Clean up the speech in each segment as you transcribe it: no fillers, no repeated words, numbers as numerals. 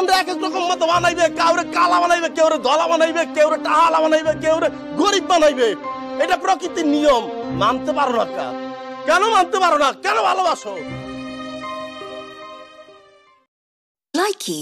একজনের এক এক রকম মতো বানাইবে, কাউরে কালা বানাইবে, কেউরে ধলা বানাইবে, কেউরে টাহালা বানাইবে, কেউরে গরিব বানাইবে। এটা প্রকৃতির নিয়ম, মানতে পারো না। কেন মানতে পারো না? কেন ভালোবাসো? লাইকি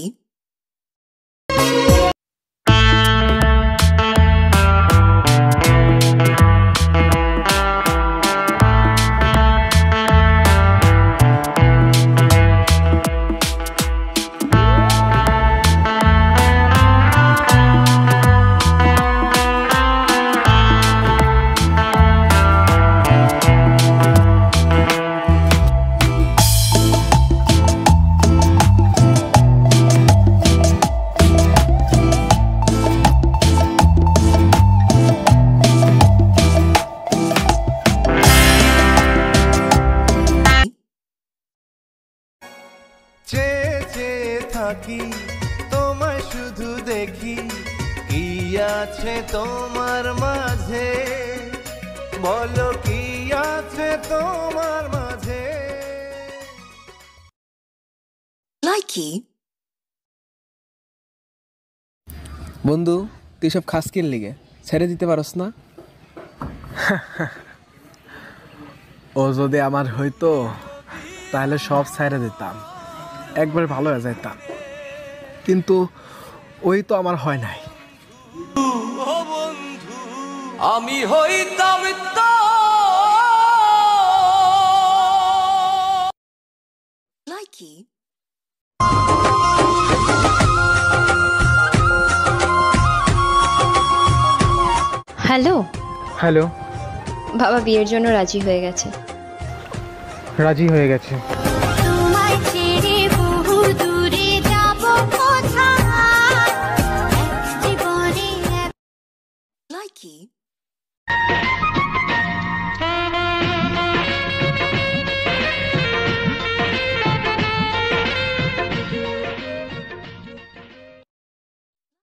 থাকি তোমায় শুধু দেখি, কি আছে তোমার মাঝে, বলো কি আছে তোমার মাঝে। লাইকি বন্ধু, তুই সব খাস কিন লিগে ছেড়ে দিতে পারস না? ও যদি আমার হইতো তাহলে সব ছেড়ে দিতাম, একবার ভালো হয়ে যাইতাম, কিন্তু ওই তো আমার হয় নাই। আমি হইতাম লাইকি হ্যালো হ্যালো, বাবা বিয়ের জন্য রাজি হয়ে গেছে। রাজি হয়ে গেছে। লাইকি